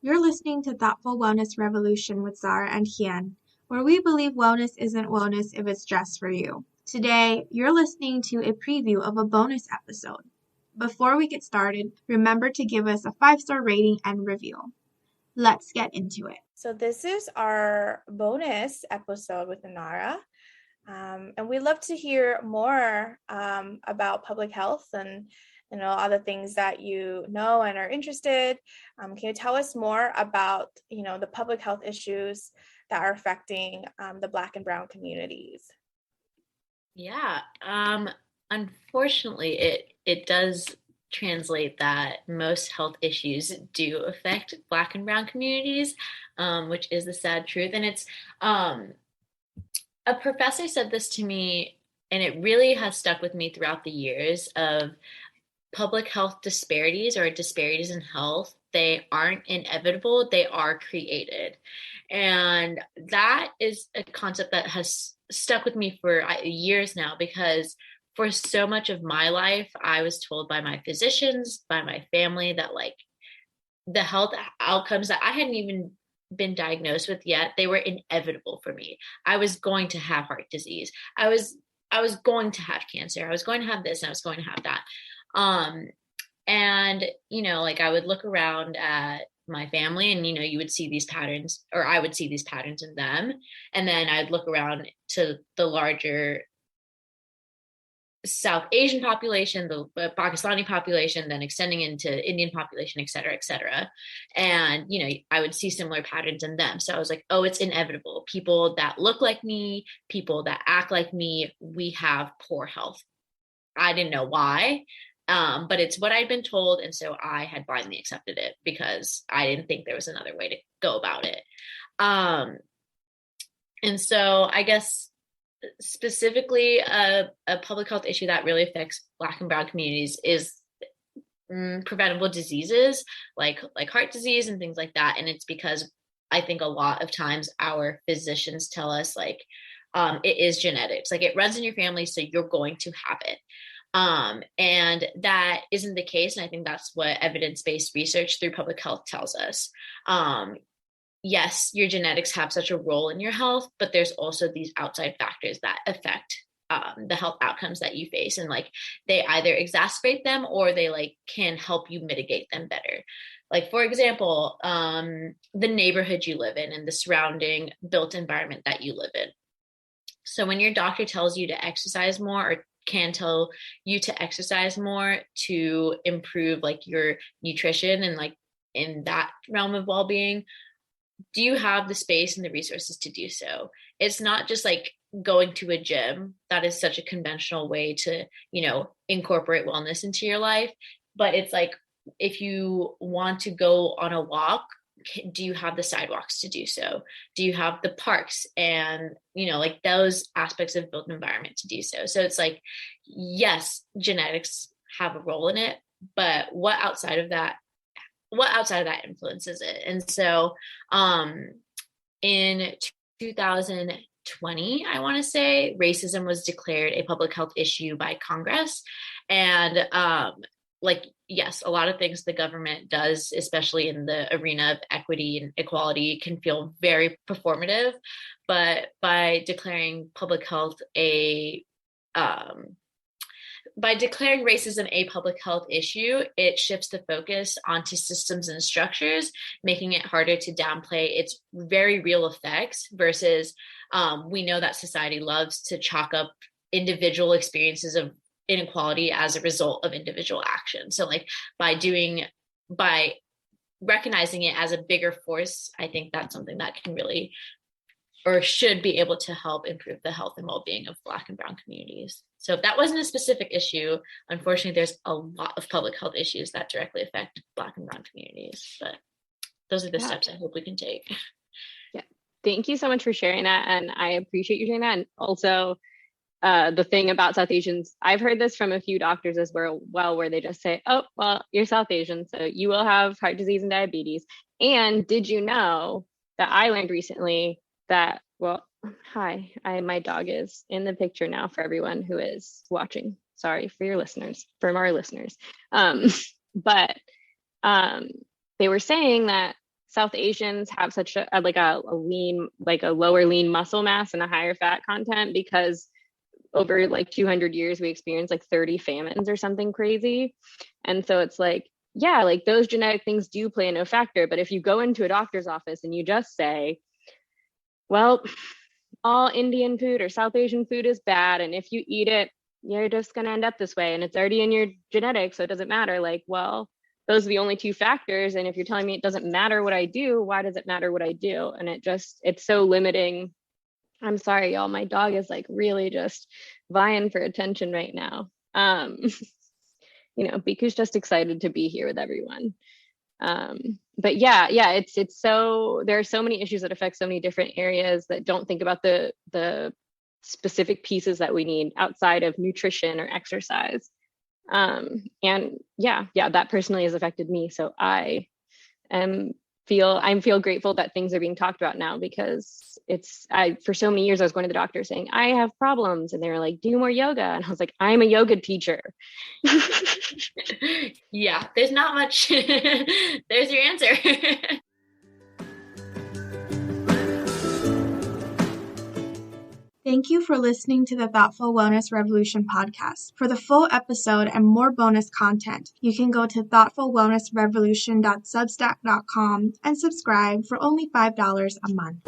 You're listening to Thoughtful Wellness Revolution with Zara and Hien, where we believe wellness isn't wellness if it's just for you. Today, you're listening to a preview of a bonus episode. Before we get started, remember to give us a 5-star rating and review. Let's get into it. So this is our bonus episode with Inara. And we'd love to hear more about public health and other things that you know and are interested. Can you tell us more about the public health issues that are affecting the Black and Brown communities? Yeah, unfortunately, it does translate that most health issues do affect Black and Brown communities, which is the sad truth. And it's a professor said this to me, and it really has stuck with me throughout the years of public health disparities or disparities in health. They aren't inevitable, they are created. And that is a concept that has stuck with me for years now, because for so much of my life, I was told by my physicians, by my family, that like the health outcomes that I hadn't even been diagnosed with yet, they were inevitable for me. I was going to have heart disease. I was going to have cancer. I was going to have this and I was going to have that. And, like I would look around at my family and, you would see these patterns, or I would see these patterns in them. And then I'd look around to the larger South Asian population, the Pakistani population, then extending into Indian population, et cetera, et cetera. And, I would see similar patterns in them. So I was like, oh, it's inevitable. People that look like me, people that act like me, we have poor health. I didn't know why, but it's what I'd been told. And so I had blindly accepted it because I didn't think there was another way to go about it. And so I guess specifically a public health issue that really affects Black and Brown communities is preventable diseases like heart disease and things like that. And it's because I think a lot of times our physicians tell us it is genetics, like it runs in your family, so you're going to have it. And that isn't the case. And I think that's what evidence-based research through public health tells us. Yes, your genetics have such a role in your health, but there's also these outside factors that affect the health outcomes that you face. And they either exacerbate them or they can help you mitigate them better. Like, for example, the neighborhood you live in and the surrounding built environment that you live in. So when your doctor tells you to exercise more, or can tell you to exercise more to improve your nutrition and in that realm of well-being, do you have the space and the resources to do so? It's not just going to a gym. That is such a conventional way to, incorporate wellness into your life. But it's if you want to go on a walk, do you have the sidewalks to do so? Do you have the parks and, those aspects of built environment to do so? So it's yes, genetics have a role in it, but what outside of that influences it? And so in 2020, I want to say, racism was declared a public health issue by Congress. And yes, a lot of things the government does, especially in the arena of equity and equality, can feel very performative. But by declaring by declaring racism a public health issue, it shifts the focus onto systems and structures, making it harder to downplay its very real effects versus we know that society loves to chalk up individual experiences of inequality as a result of individual action. So by recognizing it as a bigger force, I think that's something that can really, or should be able to help improve the health and well-being of Black and Brown communities. So if that wasn't a specific issue, unfortunately, there's a lot of public health issues that directly affect Black and Brown communities. But those are the steps I hope we can take. Yeah, thank you so much for sharing that. And I appreciate you sharing that. And also the thing about South Asians, I've heard this from a few doctors as well, where they just say, oh, well, you're South Asian, so you will have heart disease and diabetes. And did you know that I learned recently that, well, hi, my dog is in the picture now for everyone who is watching. Sorry for your listeners, from our listeners. But they were saying that South Asians have such a lean, like a lower lean muscle mass and a higher fat content because over like 200 years, we experienced like 30 famines or something crazy. And so it's like, yeah, like those genetic things do play no factor. But if you go into a doctor's office and you just say, well, all Indian food or South Asian food is bad, and if you eat it, you're just going to end up this way, and it's already in your genetics, so it doesn't matter. Like, well, those are the only two factors. And if you're telling me it doesn't matter what I do, why does it matter what I do? And it's so limiting. I'm sorry, y'all. My dog is like really just vying for attention right now. Biku's just excited to be here with everyone. But yeah, it's so, there are so many issues that affect so many different areas that don't think about the specific pieces that we need outside of nutrition or exercise. And that personally has affected me. So I feel grateful that things are being talked about now, because for so many years I was going to the doctor saying I have problems, and they were like, do more yoga, and I was like, I'm a yoga teacher. Yeah, there's not much. There's your answer. Thank you for listening to the Thoughtful Wellness Revolution podcast. For the full episode and more bonus content, you can go to thoughtfulwellnessrevolution.substack.com and subscribe for only $5 a month.